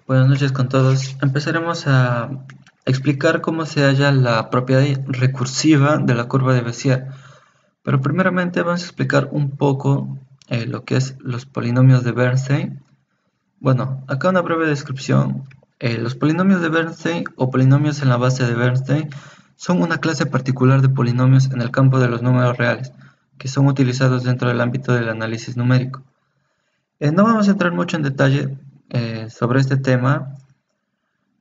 Buenas noches con todos. Empezaremos a explicar cómo se halla la propiedad recursiva de la curva de Bézier. Pero primeramente vamos a explicar un poco lo que es los polinomios de Bernstein. Bueno, acá una breve descripción. Los polinomios de Bernstein o polinomios en la base de Bernstein son una clase particular de polinomios en el campo de los números reales, que son utilizados dentro del ámbito del análisis numérico. No vamos a entrar mucho en detalle sobre este tema,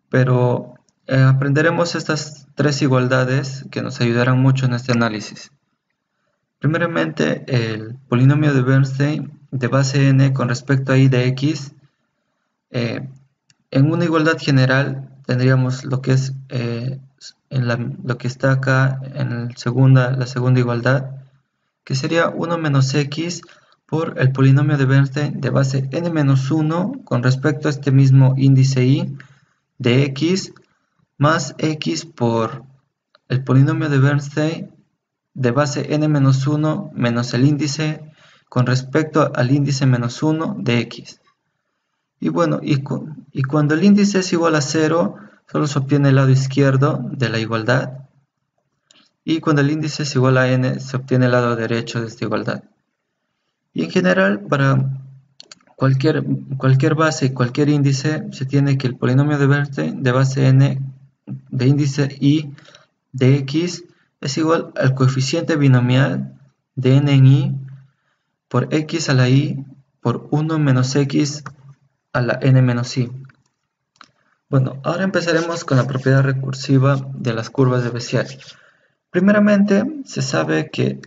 pero aprenderemos estas tres igualdades que nos ayudarán mucho en este análisis. Primeramente, el polinomio de Bernstein de base n con respecto a y de x. En una igualdad general tendríamos lo que es lo que está acá en la segunda igualdad, que sería 1 menos x por el polinomio de Bernstein de base n-1 con respecto a este mismo índice y de x más x por el polinomio de Bernstein de base n-1 menos el índice con respecto al índice menos 1 de x. Y bueno, y cuando el índice es igual a 0, solo se obtiene el lado izquierdo de la igualdad. Y cuando el índice es igual a n, se obtiene el lado derecho de esta igualdad. Y en general, para cualquier base y cualquier índice, se tiene que el polinomio de Bernstein de base n de índice y de x es igual al coeficiente binomial de n en y por x a la y por 1 menos x a la n menos y. Bueno, ahora empezaremos con la propiedad recursiva de las curvas de Bézier. Primeramente, se sabe que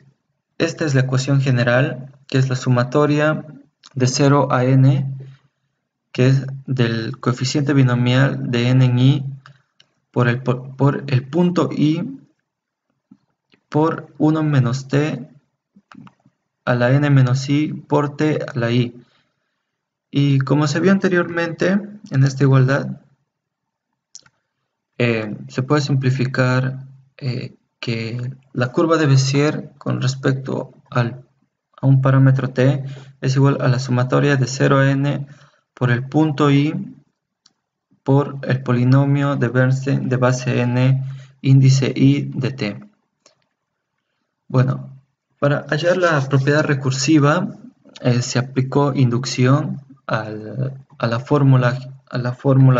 esta es la ecuación general, que es la sumatoria de 0 a n, que es del coeficiente binomial de n en y por el punto y por 1 menos t a la n menos y por t a la y. Y como se vio anteriormente en esta igualdad, se puede simplificar que la curva de Bézier con respecto a un parámetro t es igual a la sumatoria de 0 a n por el punto y por el polinomio de Bernstein de base n índice y de t. Bueno, para hallar la propiedad recursiva se aplicó inducción a la fórmula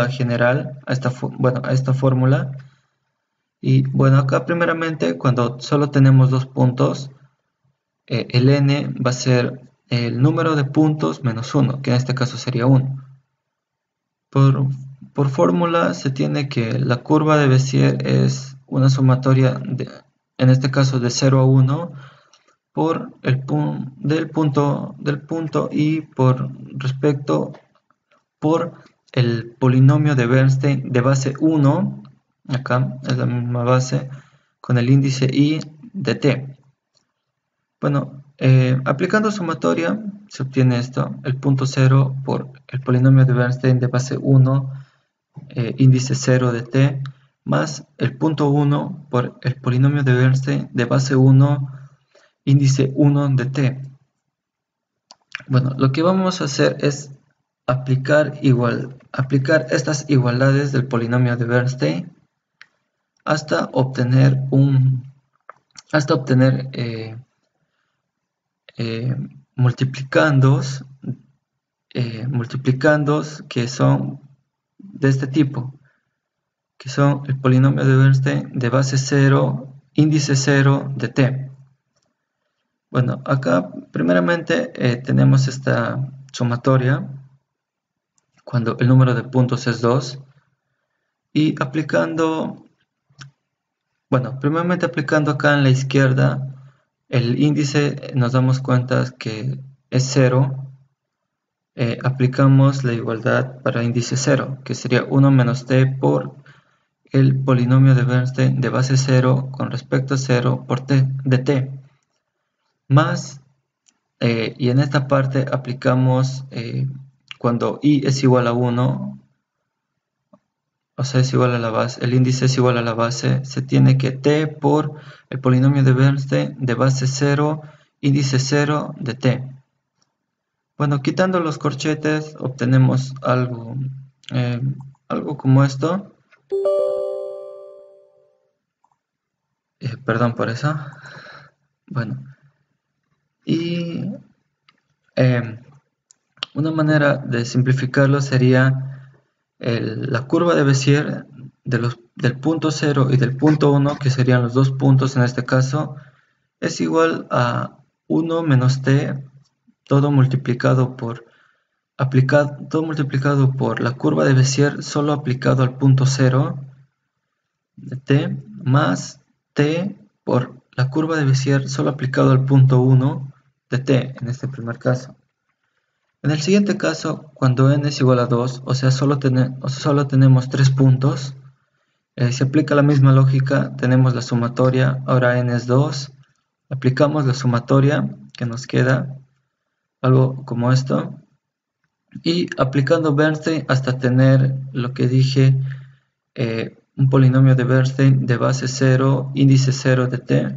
general, a esta fórmula. Y bueno, acá primeramente, cuando solo tenemos dos puntos, el n va a ser el número de puntos menos 1, que en este caso sería 1. Por fórmula se tiene que la curva de Bézier es una sumatoria, en este caso de 0 a 1, por del punto y por el polinomio de Bernstein de base 1, acá es la misma base, con el índice y de t. Bueno, aplicando sumatoria se obtiene esto, el punto 0 por el polinomio de Bernstein de base 1, índice 0 de t, más el punto 1 por el polinomio de Bernstein de base 1, índice 1 de t. Bueno, lo que vamos a hacer es aplicar estas igualdades del polinomio de Bernstein hasta obtener multiplicandos que son de este tipo, que son el polinomio de Bernstein de base 0, índice 0 de t. Bueno, acá primeramente tenemos esta sumatoria cuando el número de puntos es 2 y primeramente aplicando acá en la izquierda el índice, nos damos cuenta que es 0. Aplicamos la igualdad para índice 0, que sería 1 menos t por el polinomio de Bernstein de base 0 con respecto a 0 por t de t. Más, y en esta parte aplicamos cuando y es igual a 1, o sea, es igual a la base, el índice es igual a la base, se tiene que t por el polinomio de Bernstein de base 0, índice 0 de t. Bueno, quitando los corchetes obtenemos algo algo como esto. Perdón por eso. Bueno, y una manera de simplificarlo sería la curva de Bézier del punto 0 y del punto 1, que serían los dos puntos en este caso, es igual a 1 menos t, todo multiplicado por la curva de Bézier solo aplicado al punto 0 de t, más t por la curva de Bézier solo aplicado al punto 1 de t, en este primer caso. En el siguiente caso, cuando n es igual a 2, o sea, solo tenemos 3 puntos, se aplica la misma lógica, tenemos la sumatoria, ahora n es 2, aplicamos la sumatoria, que nos queda algo como esto, y aplicando Bernstein hasta tener lo que dije, un polinomio de Bernstein de base 0, índice 0 de t,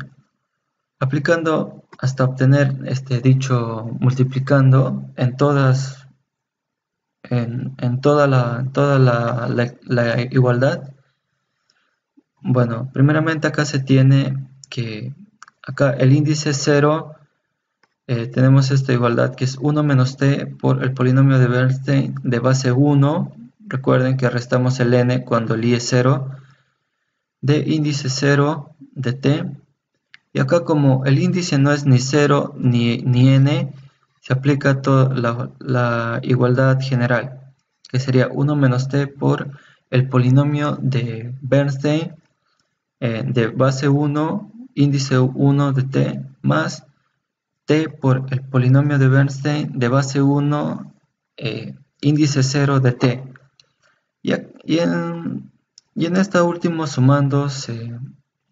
aplicando hasta obtener dicho multiplicando en toda la igualdad. Bueno, primeramente acá se tiene que acá el índice 0, tenemos esta igualdad que es 1 menos t por el polinomio de Bernstein de base 1. Recuerden que restamos el n cuando el i es 0, de índice 0 de t. Y acá, como el índice no es ni 0 ni n, se aplica toda la igualdad general, que sería 1 menos t por el polinomio de Bernstein de base 1, índice 1 de t, más t por el polinomio de Bernstein de base 1, índice 0 de t. Y en esta última sumando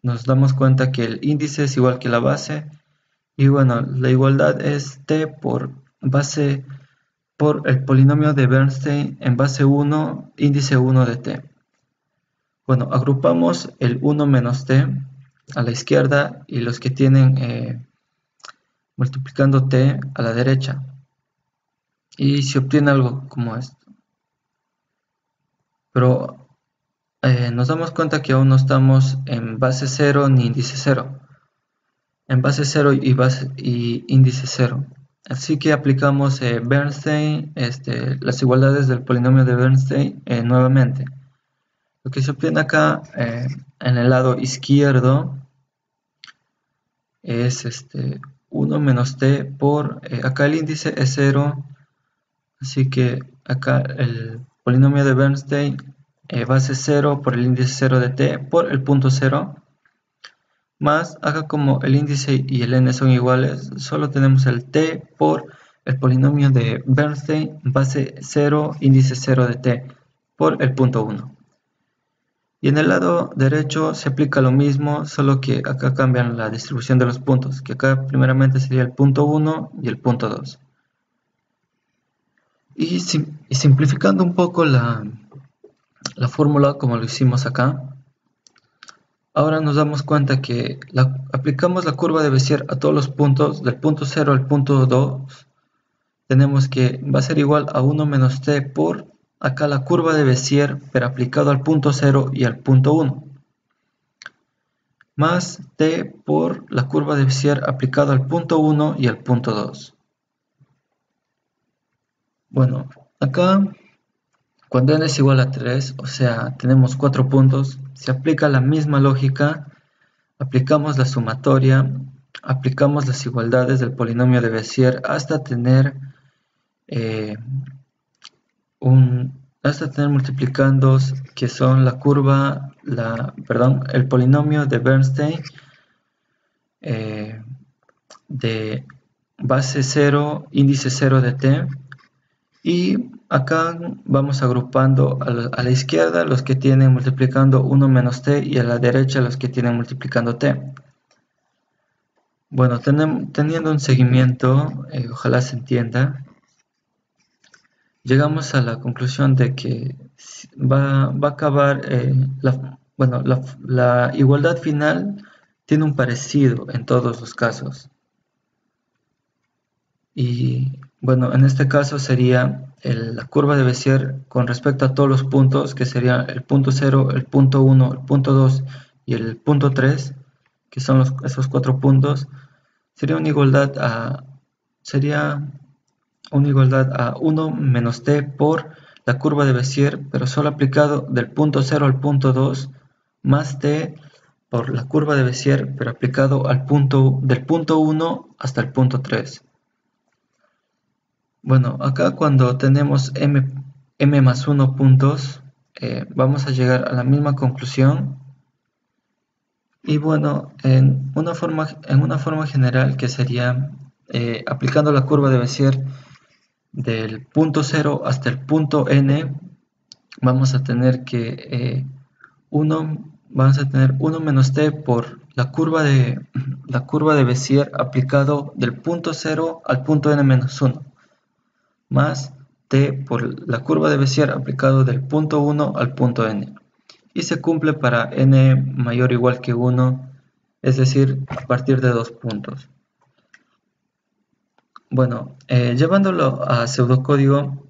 nos damos cuenta que el índice es igual que la base, y bueno, la igualdad es t por el polinomio de Bernstein en base 1, índice 1 de t. Bueno, agrupamos el 1 menos t a la izquierda y los que tienen multiplicando t a la derecha, y se obtiene algo como esto. Pero nos damos cuenta que aún no estamos en base 0 ni índice 0, en base 0 y índice 0. Así que aplicamos Bernstein, las igualdades del polinomio de Bernstein nuevamente. Lo que se obtiene acá en el lado izquierdo es 1 menos t por, acá el índice es 0, así que acá el polinomio de Bernstein base 0 por el índice 0 de t por el punto 0, más acá, como el índice y el n son iguales, solo tenemos el t por el polinomio de Bernstein base 0, índice 0 de t por el punto 1. Y en el lado derecho se aplica lo mismo, solo que acá cambian la distribución de los puntos, que acá primeramente sería el punto 1 y el punto 2. Y simplificando un poco la fórmula como lo hicimos acá, ahora nos damos cuenta que aplicamos la curva de Bézier a todos los puntos, del punto 0 al punto 2, tenemos que va a ser igual a 1 menos t por acá la curva de Bézier, pero aplicado al punto 0 y al punto 1, más t por la curva de Bézier aplicado al punto 1 y al punto 2. Bueno, acá cuando n es igual a 3, o sea, tenemos 4 puntos, se aplica la misma lógica, aplicamos la sumatoria, aplicamos las igualdades del polinomio de Bézier hasta tener multiplicandos que son el polinomio de Bernstein de base 0, índice 0 de t, y acá vamos agrupando a la izquierda los que tienen multiplicando 1 menos t y a la derecha los que tienen multiplicando t. Bueno, teniendo un seguimiento, ojalá se entienda, llegamos a la conclusión de que va a acabar, la igualdad final tiene un parecido en todos los casos. Y bueno, en este caso sería la curva de Bézier con respecto a todos los puntos, que serían el punto 0, el punto 1, el punto 2 y el punto 3, que son esos 4 puntos, sería una igualdad a 1 menos t por la curva de Bézier, pero solo aplicado del punto 0 al punto 2, más t por la curva de Bézier, pero aplicado del punto 1 hasta el punto 3. Bueno, acá cuando tenemos m más 1 puntos, vamos a llegar a la misma conclusión. Y bueno, en una forma general, que sería aplicando la curva de Bézier del punto 0 hasta el punto n, vamos a tener 1 menos t por la curva de Bézier aplicado del punto 0 al punto n menos 1, más t por la curva de Bézier aplicado del punto 1 al punto n, y se cumple para n mayor o igual que 1, es decir, a partir de 2 puntos. Bueno, llevándolo a pseudocódigo,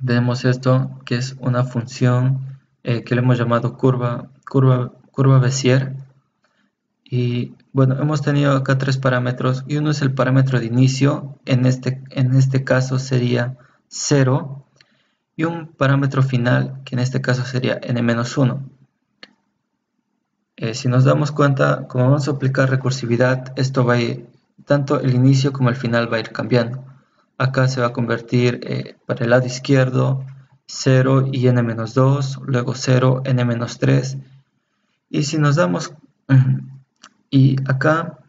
tenemos esto, que es una función que le hemos llamado curva Bézier. Y bueno, hemos tenido acá 3 parámetros, y uno es el parámetro de inicio, en este caso sería 0, y un parámetro final, que en este caso sería n-1. Si nos damos cuenta, como vamos a aplicar recursividad, esto va a ir, tanto el inicio como el final va a ir cambiando. Acá se va a convertir para el lado izquierdo 0 y n-2, luego 0, n-3, y si nos damos, y acá,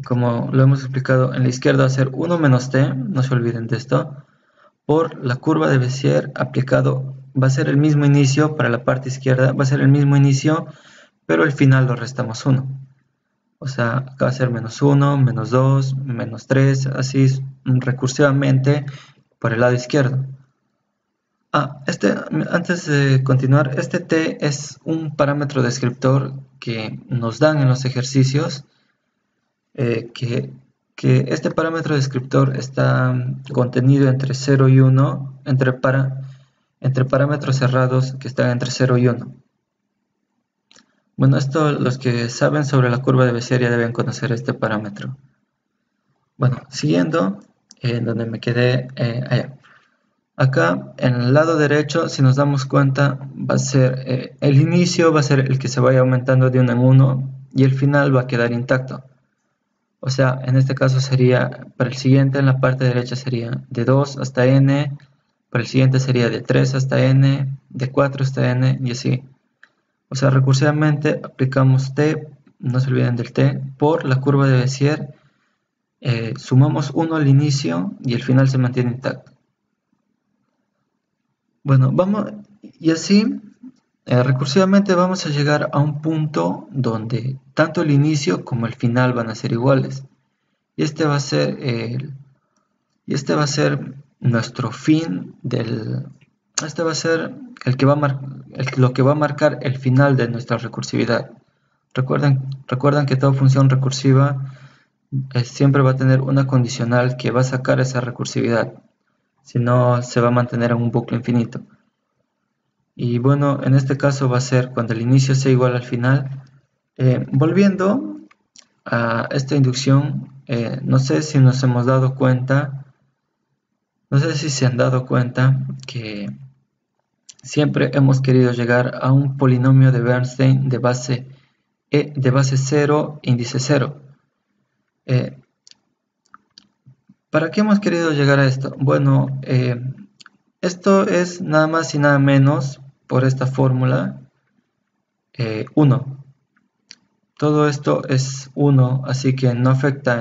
como lo hemos explicado, en la izquierda va a ser 1 menos t, no se olviden de esto, por la curva de Bézier aplicado, va a ser el mismo inicio para la parte izquierda, va a ser el mismo inicio, pero al final lo restamos 1. O sea, acá va a ser menos 1, menos 2, menos 3, así recursivamente por el lado izquierdo. Antes de continuar, este t es un parámetro descriptor que nos dan en los ejercicios, que este parámetro descriptor está contenido entre 0 y 1, entre parámetros cerrados que están entre 0 y 1. Bueno, esto los que saben sobre la curva de Bézier ya deben conocer este parámetro. Bueno, siguiendo, donde me quedé, allá. Acá, en el lado derecho, si nos damos cuenta, va a ser el inicio va a ser el que se vaya aumentando de 1 en 1, y el final va a quedar intacto. O sea, en este caso sería, para el siguiente en la parte derecha sería de 2 hasta n, para el siguiente sería de 3 hasta n, de 4 hasta n, y así. O sea, recursivamente aplicamos t, no se olviden del t, por la curva de Bézier, sumamos 1 al inicio y el final se mantiene intacto. Bueno, y así, recursivamente vamos a llegar a un punto donde tanto el inicio como el final van a ser iguales. Y este va a ser nuestro fin este va a ser lo que va a marcar el final de nuestra recursividad. Recuerden que toda función recursiva siempre va a tener una condicional que va a sacar esa recursividad. Si no, se va a mantener en un bucle infinito. Y bueno, en este caso va a ser cuando el inicio sea igual al final. Volviendo a esta inducción, no sé si se han dado cuenta que siempre hemos querido llegar a un polinomio de Bernstein de base 0, índice 0. ¿Para qué hemos querido llegar a esto? Bueno, esto es nada más y nada menos por esta fórmula 1. Todo esto es 1, así que no afecta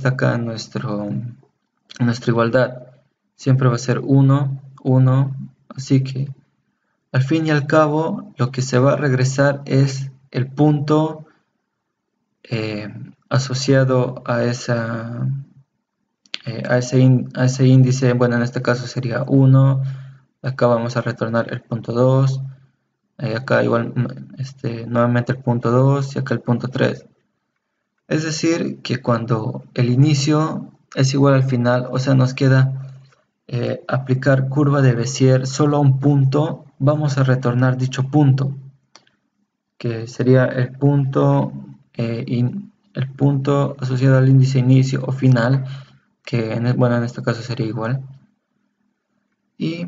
acá en nuestra igualdad. Siempre va a ser 1, 1, así que al fin y al cabo lo que se va a regresar es el punto asociado a ese índice. Bueno, en este caso sería 1, acá vamos a retornar el punto 2, acá igual nuevamente el punto 2 y acá el punto 3. Es decir, que cuando el inicio es igual al final, o sea, nos queda aplicar curva de Bézier solo a un punto. Vamos a retornar dicho punto, que sería el punto asociado al índice inicio o final, que en este caso sería igual. Y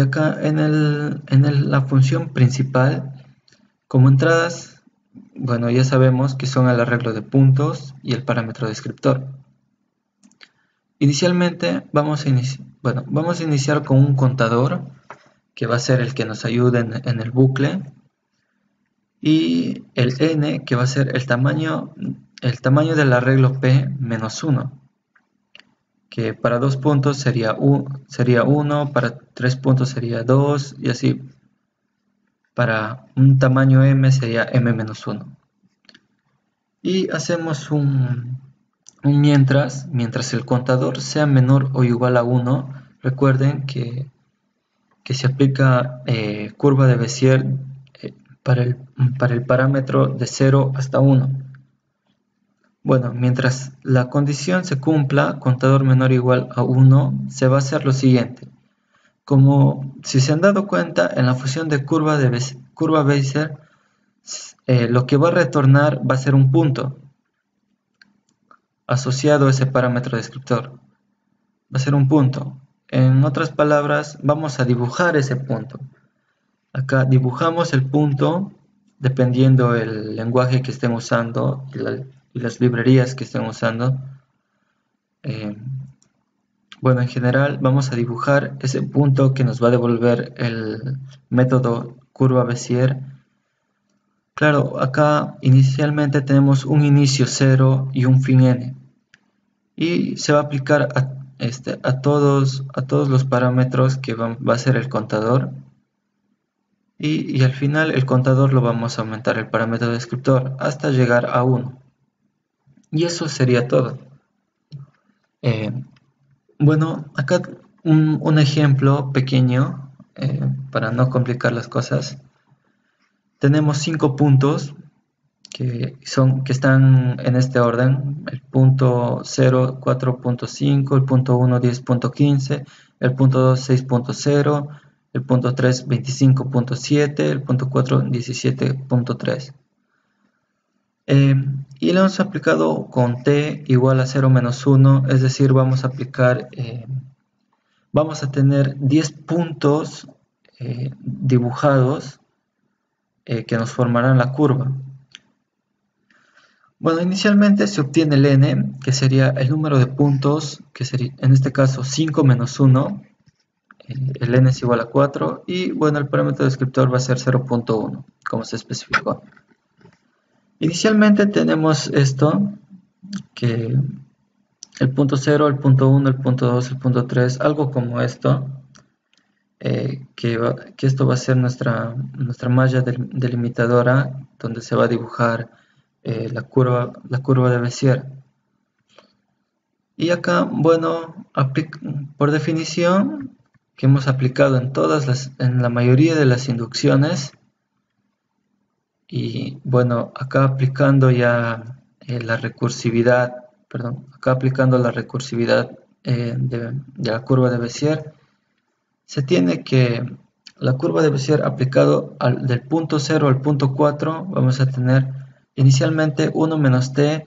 acá en la función principal, como entradas, bueno, ya sabemos que son el arreglo de puntos y el parámetro descriptor. Inicialmente vamos a iniciar con un contador que va a ser el que nos ayude en el bucle, y el n, que va a ser el tamaño del arreglo p menos 1, que para 2 puntos sería 1, para 3 puntos sería 2, y así para un tamaño m sería m menos 1. Y hacemos un mientras el contador sea menor o igual a 1. Recuerden que se aplica curva de Bézier para el parámetro de 0 hasta 1. Bueno, mientras la condición se cumpla, contador menor o igual a 1, se va a hacer lo siguiente. Como si se han dado cuenta, en la función de curva Bézier, lo que va a retornar va a ser un punto asociado a ese parámetro descriptor. Va a ser un punto. En otras palabras, vamos a dibujar ese punto. Acá dibujamos el punto dependiendo el lenguaje que estén usando y las librerías que estén usando. Bueno, en general vamos a dibujar ese punto que nos va a devolver el método curva Bézier. Claro, acá inicialmente tenemos un inicio 0 y un fin n. Y se va a aplicar a todos los parámetros que va a ser el contador. Y al final el contador lo vamos a aumentar el parámetro descriptor hasta llegar a 1. Y eso sería todo. Bueno, acá un ejemplo pequeño para no complicar las cosas. Tenemos 5 puntos que están en este orden: el punto 0, 4.5, el punto 1, 10.15, el punto 2, 6.0, el punto 3, 25.7, el punto 4, 17.3. Y lo hemos aplicado con t igual a 0 menos 1, es decir, vamos a tener 10 puntos dibujados que nos formarán la curva. Bueno, inicialmente se obtiene el n, que sería el número de puntos, que sería en este caso 5 menos 1, el n es igual a 4, y bueno, el parámetro descriptor va a ser 0.1, como se especificó. Inicialmente tenemos esto, que el punto 0, el punto 1, el punto 2, el punto 3, algo como esto, que esto va a ser nuestra malla delimitadora, donde se va a dibujar la curva de Bézier. Y acá, bueno, por definición, que hemos aplicado en la mayoría de las inducciones, y bueno, acá aplicando ya la recursividad de la curva de Bézier, se tiene que la curva de Bézier aplicado del punto 0 al punto 4, vamos a tener inicialmente 1 menos t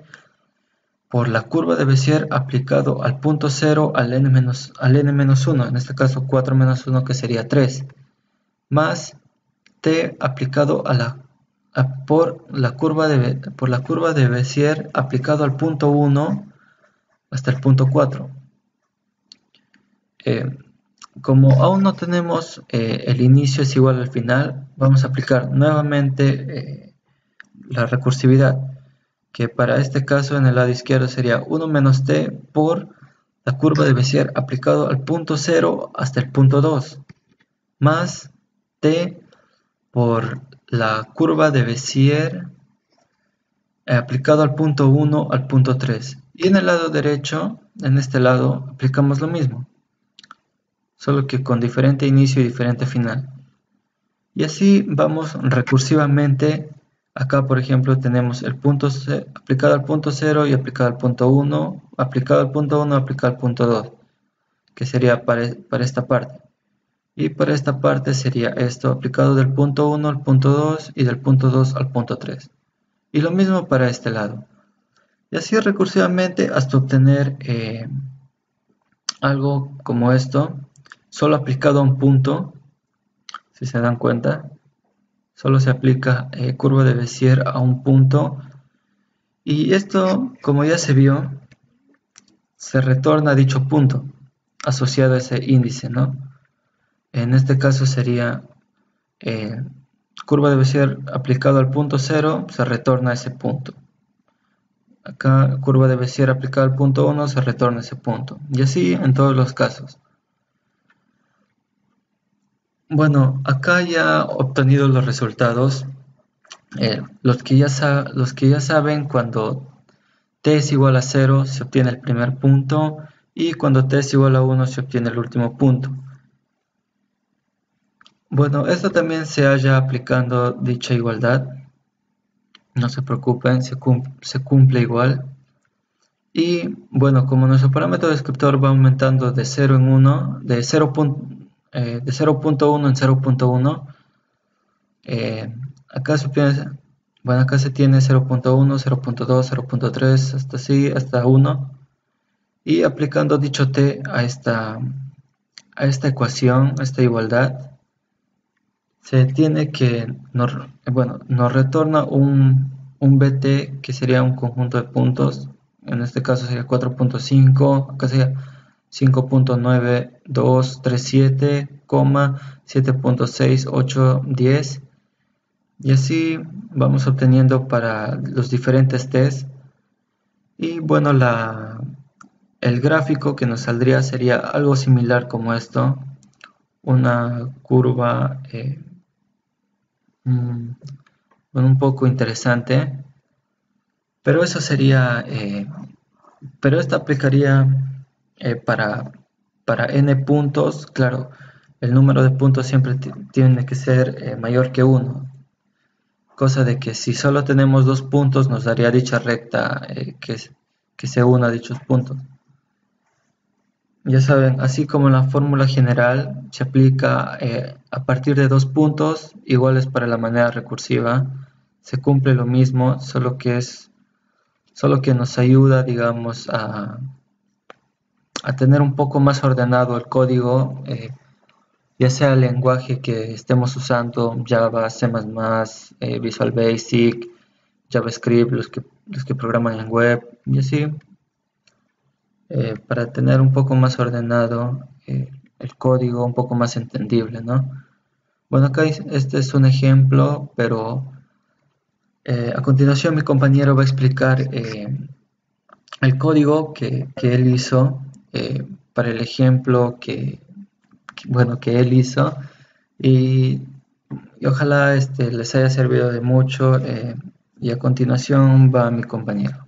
por la curva de Bézier aplicado al punto 0 al n menos 1, en este caso 4 menos 1, que sería 3, más t aplicado por la curva de Bézier aplicado al punto 1 hasta el punto 4. Como aún no tenemos el inicio es igual al final, vamos a aplicar nuevamente la recursividad, que para este caso en el lado izquierdo sería 1 menos t por la curva de Bézier aplicado al punto 0 hasta el punto 2, más t por la curva de Bézier aplicado al punto 1 al punto 3. Y en el lado derecho, en este lado, aplicamos lo mismo, solo que con diferente inicio y diferente final. Y así vamos recursivamente Acá, por ejemplo, tenemos el punto aplicado al punto 0 y aplicado al punto 1, aplicado al punto 1, aplicado al punto 2, que sería para esta parte. Y para esta parte sería esto, aplicado del punto 1 al punto 2 y del punto 2 al punto 3. Y lo mismo para este lado. Y así recursivamente hasta obtener algo como esto, solo aplicado a un punto, si se dan cuenta. Solo se aplica curva de Bézier a un punto. Y esto, como ya se vio, se retorna a dicho punto, asociado a ese índice, ¿no? En este caso sería curva de Bézier aplicado al punto 0, se retorna a ese punto. Acá, curva de Bézier aplicada al punto 1, se retorna a ese punto. Y así en todos los casos. Bueno, acá ya obtenido los resultados. Los que ya saben, cuando t es igual a 0 se obtiene el primer punto y cuando t es igual a 1 se obtiene el último punto. Bueno, esto también se halla aplicando dicha igualdad. No se preocupen, se cumple igual. Y bueno, como nuestro parámetro descriptor va aumentando de 0 en 1, de 0.1 en 0.1, acá se obtiene, bueno, acá se tiene 0.1, 0.2, 0.3, hasta así, hasta 1. Y aplicando dicho t a esta ecuación, a esta igualdad, se tiene que, nos retorna un bt que sería un conjunto de puntos. En este caso sería 4.5, acá sería 5.9237, 7.6810. Y así vamos obteniendo para los diferentes test. Y bueno, el gráfico que nos saldría sería algo similar como esto. Una curva un poco interesante. Pero eso sería, pero esta aplicaría para n puntos. Claro, el número de puntos siempre tiene que ser mayor que 1. Cosa de que si solo tenemos 2 puntos nos daría dicha recta que se una a dichos puntos. Ya saben, así como en la fórmula general se aplica a partir de 2 puntos iguales para la manera recursiva, se cumple lo mismo, solo que nos ayuda, digamos, a tener un poco más ordenado el código, ya sea el lenguaje que estemos usando, Java, C++, Visual Basic, JavaScript, los que programan en web, y así, para tener un poco más ordenado el código, un poco más entendible, ¿no? Bueno, acá este es un ejemplo, pero a continuación mi compañero va a explicar el código que él hizo para el ejemplo que él hizo, y ojalá les haya servido de mucho, y a continuación va mi compañero.